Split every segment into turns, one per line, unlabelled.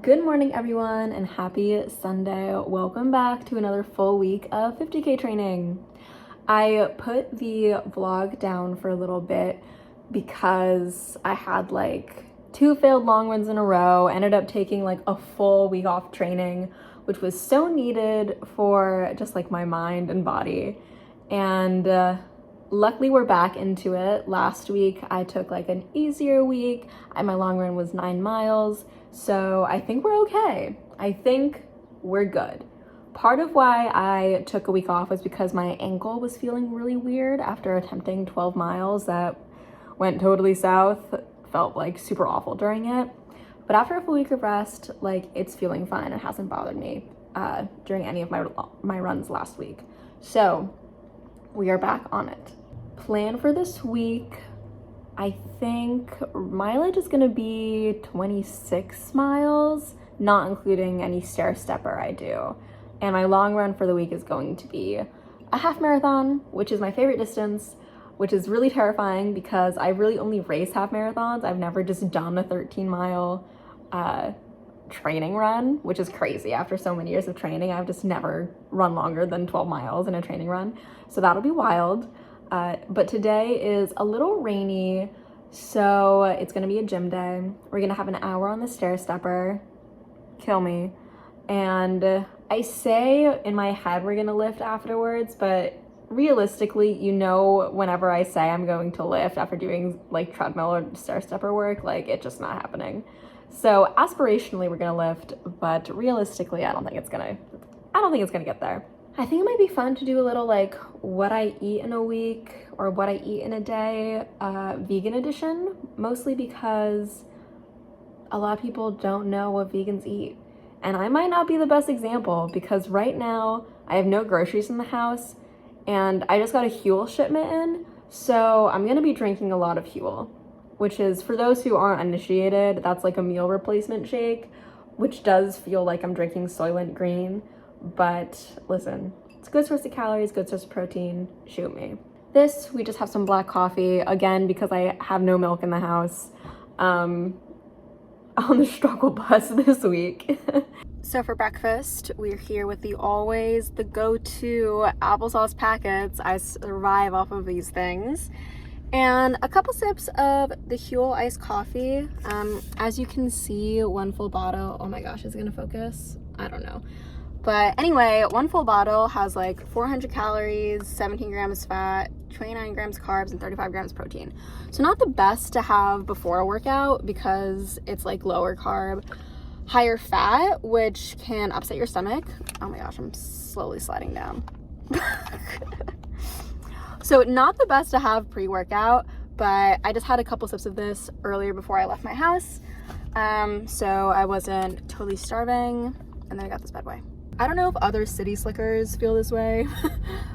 Good morning, everyone, and happy Sunday. Welcome back to another full week of 50K training. I put the vlog down for a little bit because I had like 2 failed long runs in a row, ended up taking like a full week off training, which was so needed for just like my mind and body. And luckily we're back into it. Last week I took like an easier week. My long run was 9 miles. So I think we're okay. I think we're good. Part of why I took a week off was because my ankle was feeling really weird after attempting 12 miles that went totally south. Felt like super awful during it. But after a full week of rest, like it's feeling fine. It hasn't bothered me during any of my runs last week. So we are back on it. Plan for this week. I think mileage is gonna be 26 miles, not including any stair stepper I do. And my long run for the week is going to be a half marathon, which is my favorite distance, which is really terrifying because I really only race half marathons. I've never just done a 13-mile training run, which is crazy. After so many years of training, I've just never run longer than 12 miles in a training run. So that'll be wild. But today is a little rainy, so it's gonna be a gym day. We're gonna have an hour on the stair stepper, kill me. And I say in my head we're gonna lift afterwards, but realistically, you know, whenever I say I'm going to lift after doing like treadmill or stair stepper work, like it's just not happening. So aspirationally we're gonna lift, but realistically I don't think it's gonna get there. I think it might be fun to do a little like what I eat in a week or what I eat in a day, vegan edition, mostly because a lot of people don't know what vegans eat. And I might not be the best example because right now I have no groceries in the house and I just got a Huel shipment in. So I'm gonna be drinking a lot of Huel, which is, for those who aren't initiated, that's like a meal replacement shake, which does feel like I'm drinking Soylent Green. But listen, it's a good source of calories, good source of protein, shoot me. This, we just have some black coffee, again, because I have no milk in the house, on the struggle bus this week. So for breakfast, we're here with the go-to applesauce packets. I survive off of these things. And a couple sips of the Huel iced coffee. As you can see, 1 full bottle, oh my gosh, is it gonna focus? I don't know. But anyway, 1 full bottle has like 400 calories, 17 grams fat, 29 grams carbs, and 35 grams protein. So not the best to have before a workout because it's like lower carb, higher fat, which can upset your stomach. Oh my gosh, I'm slowly sliding down. So not the best to have pre-workout, but I just had a couple sips of this earlier before I left my house. So I wasn't totally starving, and then I got this bad way. I don't know if other city slickers feel this way,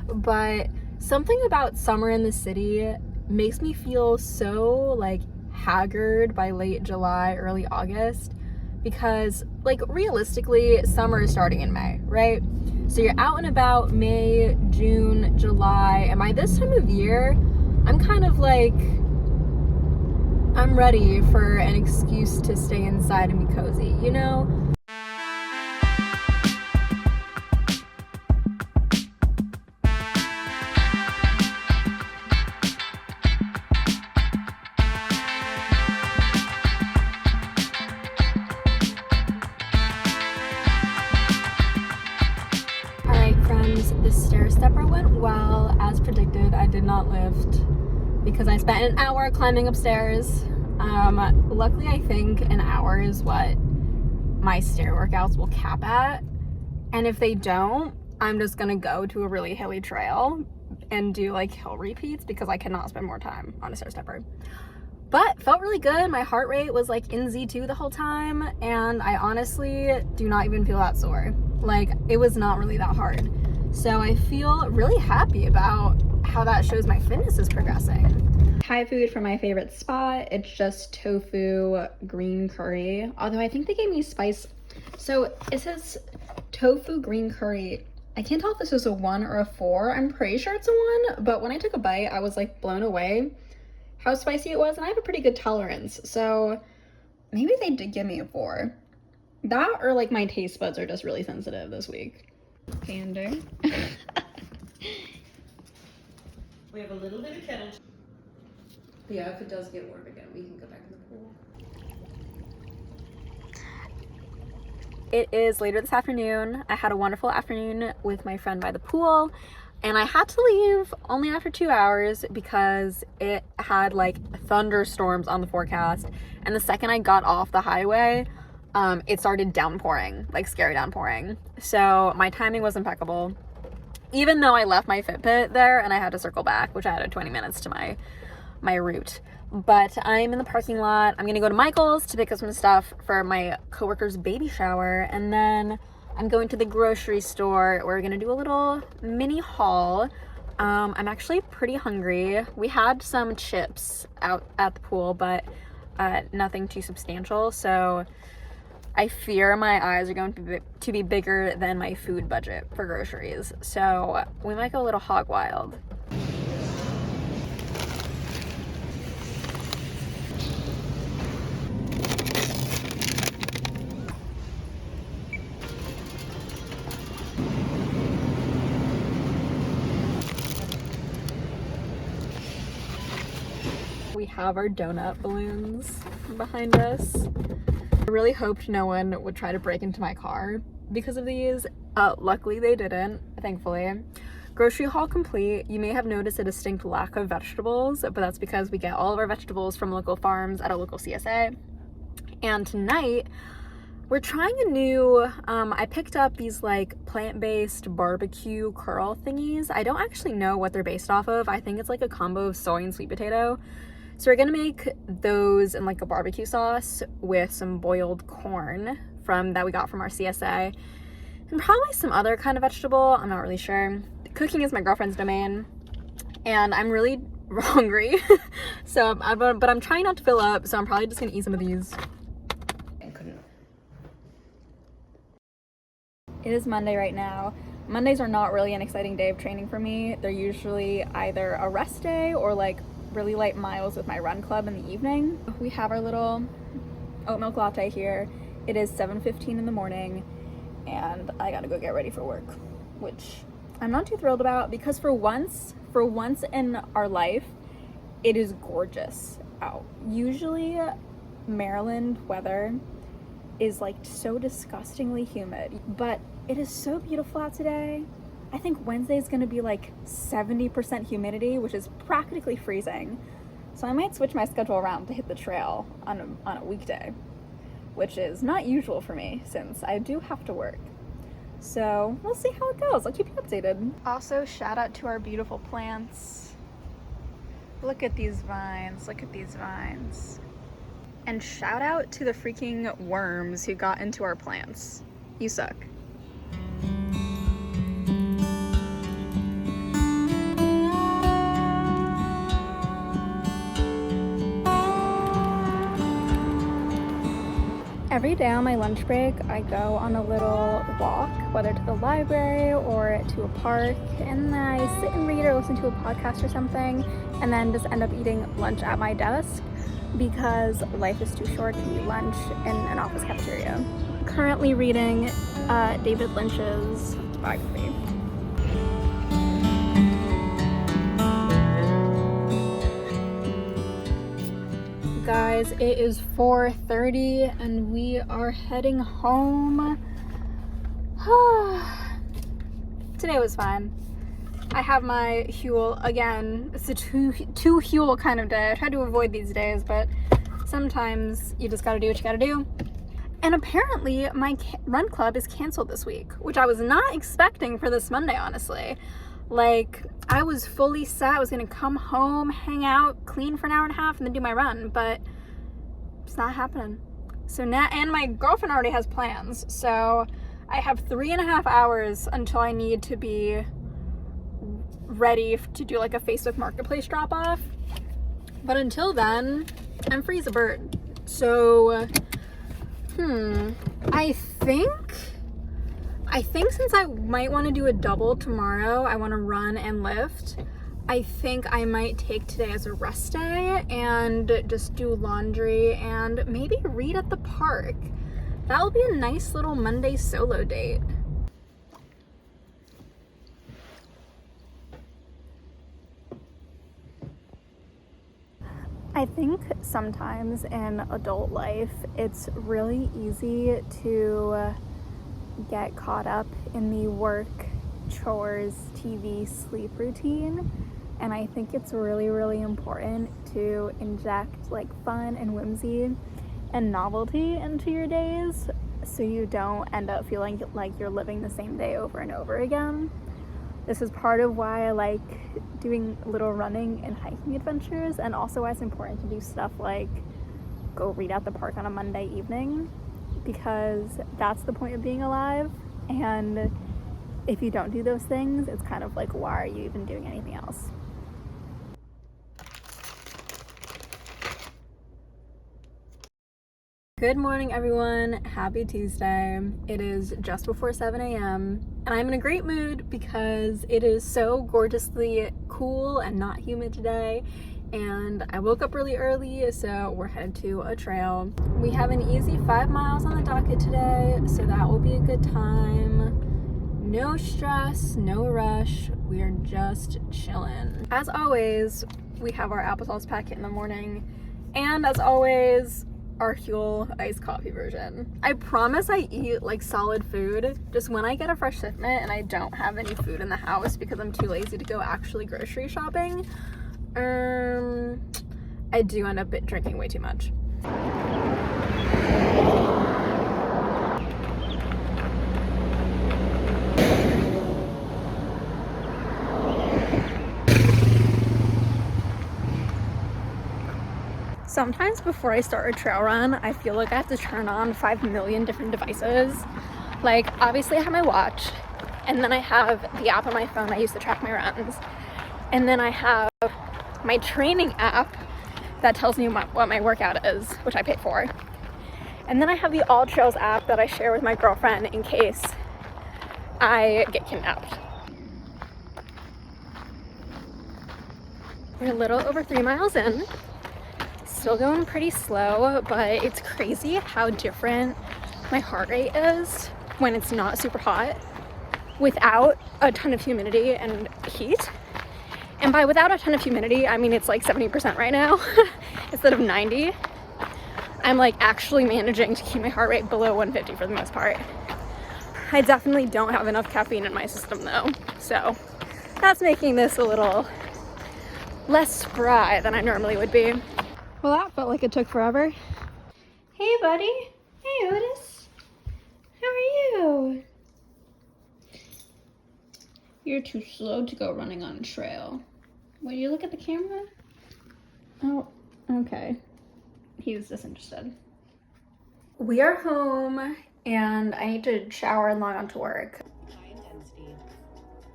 but something about summer in the city makes me feel so like haggard by late July, early August, because like realistically, summer is starting in May, right? So you're out and about May, June, July, and by this time of year, I'm kind of like, I'm ready for an excuse to stay inside and be cozy, you know? The stair stepper went well. As predicted, I did not lift because I spent an hour climbing upstairs. Luckily, I think an hour is what my stair workouts will cap at. And if they don't, I'm just gonna go to a really hilly trail and do like hill repeats because I cannot spend more time on a stair stepper. But felt really good. My heart rate was like in Z2 the whole time, and I honestly do not even feel that sore. Like, it was not really that hard. So I feel really happy about how that shows my fitness is progressing. Thai food from my favorite spot. It's just tofu green curry. Although I think they gave me spice. So it says tofu green curry. I can't tell if this is a 1 or a 4. I'm pretty sure it's a 1, but when I took a bite, I was like blown away how spicy it was, and I have a pretty good tolerance. So maybe they did give me a 4. That or like my taste buds are just really sensitive this week. Pander.
We have a little bit of kettle.
Yeah, if it does get warm again, we can go back in the pool. It is later this afternoon. I had a wonderful afternoon with my friend by the pool, and I had to leave only after 2 hours because it had like thunderstorms on the forecast. And the second I got off the highway, it started downpouring, like scary downpouring. So my timing was impeccable, even though I left my Fitbit there and I had to circle back, which added 20 minutes to my route. But I'm in the parking lot. I'm gonna go to Michael's to pick up some stuff for my coworker's baby shower, and then I'm going to the grocery store. We're gonna do a little mini haul. I'm actually pretty hungry. We had some chips out at the pool, but nothing too substantial, so I fear my eyes are going to be bigger than my food budget for groceries. So we might go a little hog wild. We have our donut balloons behind us. I really hoped no one would try to break into my car because of these. Luckily they didn't, thankfully. Grocery haul complete. You may have noticed a distinct lack of vegetables, but that's because we get all of our vegetables from local farms at a local CSA. And tonight we're trying a new, I picked up these like plant-based barbecue curl thingies. I don't actually know what they're based off of. I think it's like a combo of soy and sweet potato. So we're gonna make those in like a barbecue sauce with some boiled corn that we got from our CSA, and probably some other kind of vegetable. I'm not really sure. Cooking is my girlfriend's domain, and I'm really hungry. But I'm trying not to fill up, so I'm probably just gonna eat some of these. It is Monday right now. Mondays are not really an exciting day of training for me. They're usually either a rest day or like really light miles with my run club in the evening. We have our little oat milk latte here. It is 7:15 in the morning, and I gotta go get ready for work, which I'm not too thrilled about because for once in our life, it is gorgeous out. Usually Maryland weather is like so disgustingly humid, but it is so beautiful out today. I think Wednesday is gonna be like 70% humidity, which is practically freezing. So I might switch my schedule around to hit the trail on a weekday, which is not usual for me since I do have to work. So we'll see how it goes. I'll keep you updated. Also, shout out to our beautiful plants. Look at these vines, look at these vines. And shout out to the freaking worms who got into our plants. You suck. Every day on my lunch break, I go on a little walk, whether to the library or to a park, and then I sit and read or listen to a podcast or something, and then just end up eating lunch at my desk because life is too short to eat lunch in an office cafeteria. Currently reading David Lynch's biography. Guys, it is 4:30 and we are heading home. Today was fun. I have my Huel again. It's a two Huel kind of day. I try to avoid these days, but sometimes you just gotta do what you gotta do. And apparently my run club is canceled this week, which I was not expecting for this Monday, honestly. Like, I was fully set. I was gonna come home, hang out, clean for an hour and a half, and then do my run, but it's not happening. So now, and my girlfriend already has plans, so I have 3.5 hours until I need to be ready to do like a Facebook Marketplace drop-off. But until then, I'm free as a bird. So, I think since I might want to do a double tomorrow, I want to run and lift. I think I might take today as a rest day and just do laundry and maybe read at the park That will be a nice little Monday solo date. I think sometimes in adult life, it's really easy to get caught up in the work, chores, TV, sleep routine. And I think it's really, really important to inject like fun and whimsy and novelty into your days so you don't end up feeling like you're living the same day over and over again. This is part of why I like doing little running and hiking adventures, and also why it's important to do stuff like go read at the park on a Monday evening, because that's the point of being alive. And if you don't do those things, it's kind of like, why are you even doing anything else? Good morning, everyone. Happy Tuesday. It is just before 7 a.m. and I'm in a great mood because it is so gorgeously cool and not humid today. And I woke up really early, so we're headed to a trail. We have an easy 5 miles on the docket today, so that will be a good time. No stress, no rush. We are just chilling. As always, we have our applesauce packet in the morning. And as always, our Huel iced coffee version. I promise I eat like solid food. Just when I get a fresh shipment and I don't have any food in the house because I'm too lazy to go actually grocery shopping, I do end up drinking way too much. Sometimes before I start a trail run, I feel like I have to turn on 5 million different devices. Like, obviously I have my watch, and then I have the app on my phone I use to track my runs. And then I have my training app that tells me what my workout is, which I pay for. And then I have the All Trails app that I share with my girlfriend in case I get kidnapped. We're a little over 3 miles in. Still going pretty slow, but it's crazy how different my heart rate is when it's not super hot without a ton of humidity and heat. And by without a ton of humidity, I mean it's like 70% right now instead of 90. I'm like actually managing to keep my heart rate below 150 for the most part. I definitely don't have enough caffeine in my system though, so that's making this a little less spry than I normally would be. Well, that felt like it took forever. Hey, buddy. Hey, Otis. How are you? You're too slow to go running on a trail. Will you look at the camera? Oh, okay. He was disinterested. We are home, and I need to shower and log on to work.
High intensity,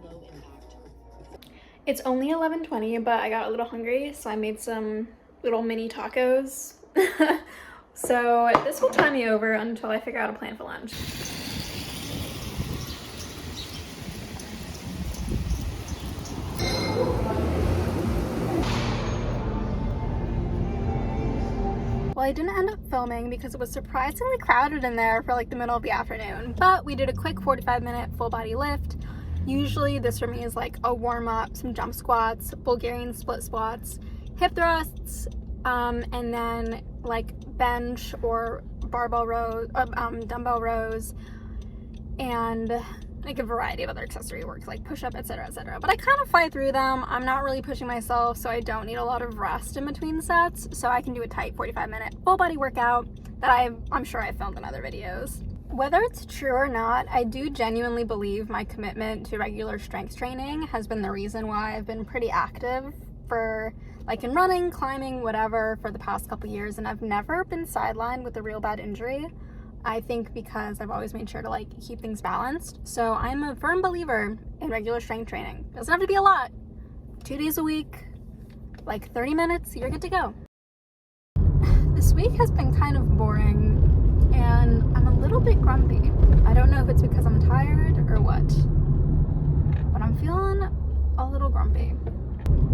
low impact.
It's only 11:20, but I got a little hungry, so I made some little mini tacos. So this will tie me over until I figure out a plan for lunch. Well, I didn't end up filming because it was surprisingly crowded in there for like the middle of the afternoon, but we did a quick 45-minute full body lift. Usually this for me is like a warm up, some jump squats, Bulgarian split squats, hip thrusts, and then like bench or barbell rows, dumbbell rows, and like a variety of other accessory work like push-up, etc., etc. But I kind of fly through them. I'm not really pushing myself, so I don't need a lot of rest in between sets, so I can do a tight 45-minute full body workout that I'm sure I've filmed in other videos. Whether it's true or not, I do genuinely believe my commitment to regular strength training has been the reason why I've been pretty active for like in running, climbing, whatever for the past couple years, and I've never been sidelined with a real bad injury. I think because I've always made sure to like keep things balanced. So I'm a firm believer in regular strength training. Doesn't have to be a lot. 2 days a week, like 30 minutes, you're good to go. This week has been kind of boring and I'm a little bit grumpy. I don't know if it's because I'm tired or what, but I'm feeling a little grumpy.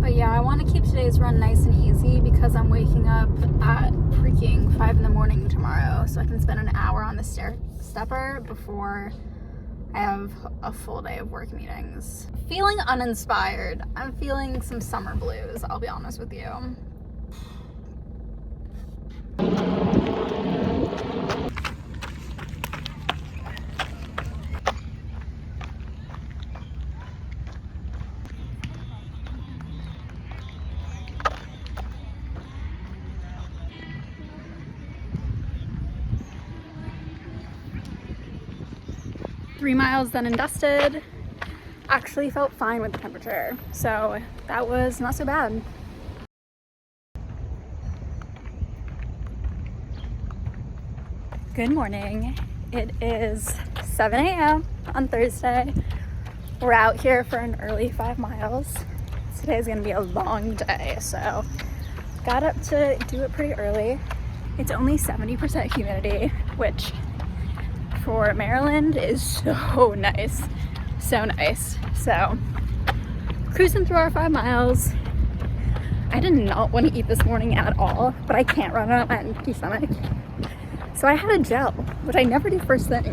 But yeah, I want to keep today's run nice and easy because I'm waking up at freaking 5 in the morning tomorrow, so I can spend an hour on the stepper before I have a full day of work meetings. Feeling uninspired. I'm feeling some summer blues, I'll be honest with you. 3 miles done and dusted. Actually felt fine with the temperature, so that was not so bad. Good morning. It is 7 a.m. on Thursday. We're out here for an early 5 miles. Today's gonna be a long day, so got up to do it pretty early. It's only 70% humidity, which for Maryland is so nice. So nice. So cruising through our 5 miles. I did not want to eat this morning at all, but I can't run on an empty stomach. So I had a gel, which I never do first thing.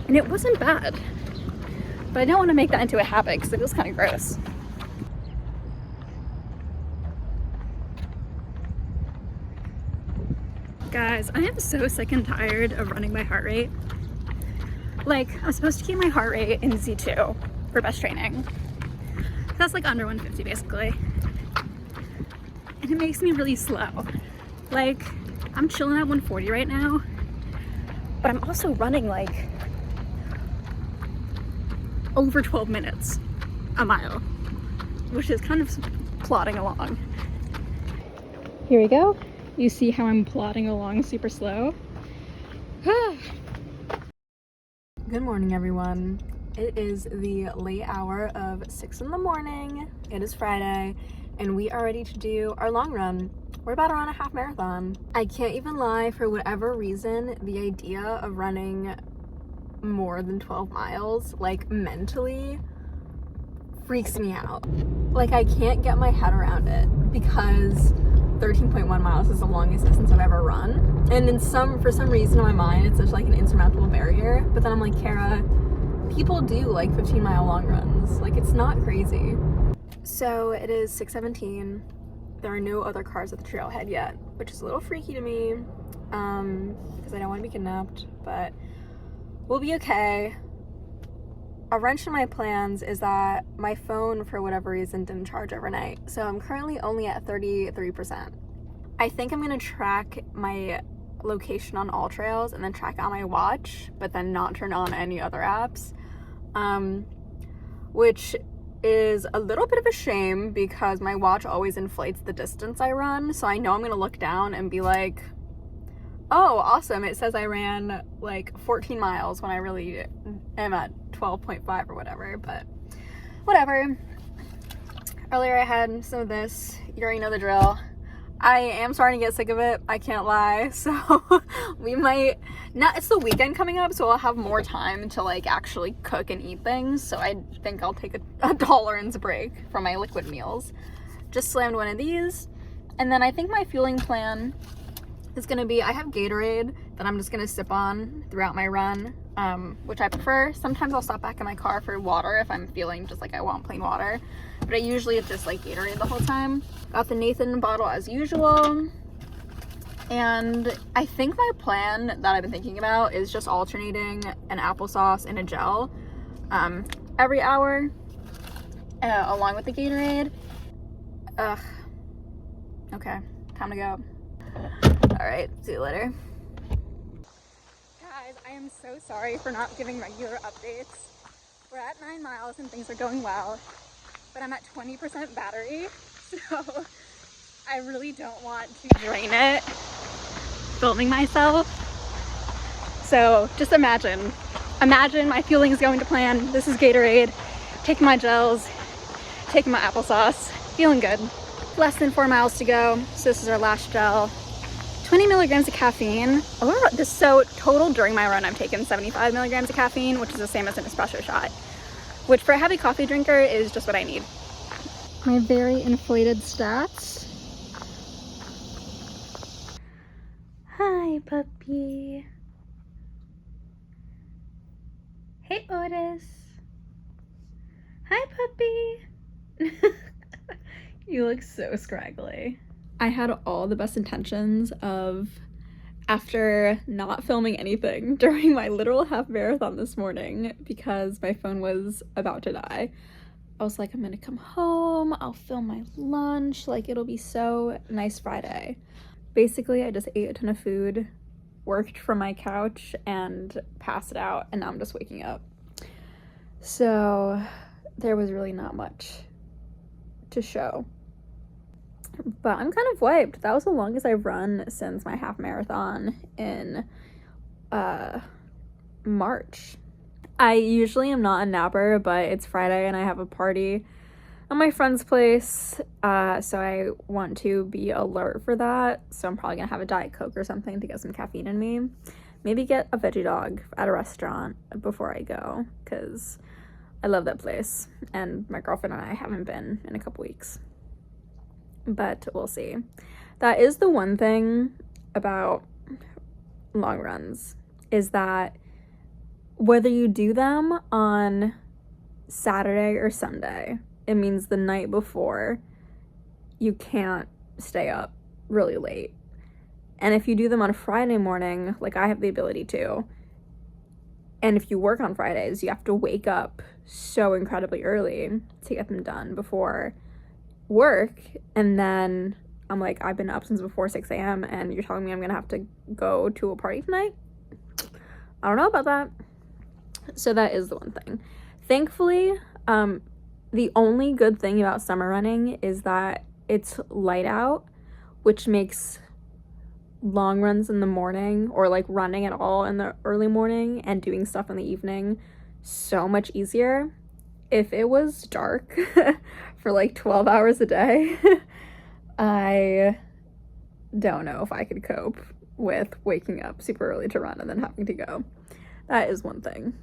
And it wasn't bad. But I don't want to make that into a habit because it feels kind of gross. Guys, I am so sick and tired of running my heart rate. Like, I'm supposed to keep my heart rate in Z2 for best training. That's like under 150 basically. And it makes me really slow. Like, I'm chilling at 140 right now, but I'm also running like over 12 minutes a mile, which is kind of plodding along. Here we go. You see how I'm plodding along super slow? Good morning, everyone. It is the late hour of 6 in the morning. It is Friday, and we are ready to do our long run. We're about to run a half marathon. I can't even lie, for whatever reason, the idea of running more than 12 miles, like mentally, freaks me out. Like, I can't get my head around it because 13.1 miles is the longest distance I've ever run. And for some reason in my mind, it's such like an insurmountable barrier. But then I'm like, Kara, people do like 15-mile long runs. Like, it's not crazy. So it is 6:17. There are no other cars at the trailhead yet, which is a little freaky to me because I don't want to be kidnapped, but we'll be okay. A wrench in my plans is that my phone, for whatever reason, didn't charge overnight. So I'm currently only at 33%. I think I'm gonna track my location on all trails and then track it on my watch, but then not turn on any other apps, which is a little bit of a shame because my watch always inflates the distance I run. So I know I'm gonna look down and be like, oh, awesome, it says I ran like 14 miles when I really am at 12.5 or whatever, but whatever. Earlier I had some of this. You already know the drill. I am starting to get sick of it, I can't lie, so we might not, it's the weekend coming up, so I'll have more time to like actually cook and eat things, so I think I'll take a tolerance break from my liquid meals. Just slammed one of these, and then I think my fueling plan is gonna be, I have Gatorade that I'm just gonna sip on throughout my run, which I prefer. Sometimes I'll stop back in my car for water if I'm feeling just like I want plain water, but I usually it's just like Gatorade the whole time. Got the Nathan bottle as usual, and I think my plan that I've been thinking about is just alternating an applesauce and a gel every hour along with the Gatorade. Okay, time to go. All right, see you later. Guys, I am so sorry for not giving regular updates. We're at 9 miles and things are going well, but I'm at 20% battery, so I really don't want to drain it filming myself. So just imagine my fueling is going to plan. This is Gatorade, taking my gels, taking my applesauce, feeling good. Less than 4 miles to go, so this is our last gel. 20 milligrams of caffeine. Oh, so total during my run, I've taken 75 milligrams of caffeine, which is the same as an espresso shot, which for a heavy coffee drinker is just what I need. My very inflated stats. Hi, puppy. Hey, Otis. Hi, puppy. You look so scraggly. I had all the best intentions of, after not filming anything during my literal half marathon this morning because my phone was about to die, I was like, I'm gonna come home, I'll film my lunch, like it'll be so nice Friday. Basically, I just ate a ton of food, worked from my couch, and passed out, and now I'm just waking up. So there was really not much to show. But I'm kind of wiped. That was the longest I've run since my half marathon in March. I usually am not a napper, but it's Friday and I have a party at my friend's place, so I want to be alert for that. So I'm probably gonna have a Diet Coke or something to get some caffeine in me. Maybe get a veggie dog at a restaurant before I go, because I love that place and my girlfriend and I haven't been in a couple weeks. But we'll see. That is the one thing about long runs, is that whether you do them on Saturday or Sunday, it means the night before you can't stay up really late. And if you do them on a Friday morning, like I have the ability to, and if you work on Fridays, you have to wake up so incredibly early to get them done before work. And then I'm like, I've been up since before 6 a.m. and you're telling me I'm gonna have to go to a party tonight? I don't know about that. So that is the one thing. Thankfully, the only good thing about summer running is that it's light out, which makes long runs in the morning, or like running at all in the early morning and doing stuff in the evening, so much easier. If it was dark for like 12 hours a day, I don't know if I could cope with waking up super early to run and then having to go. That is one thing.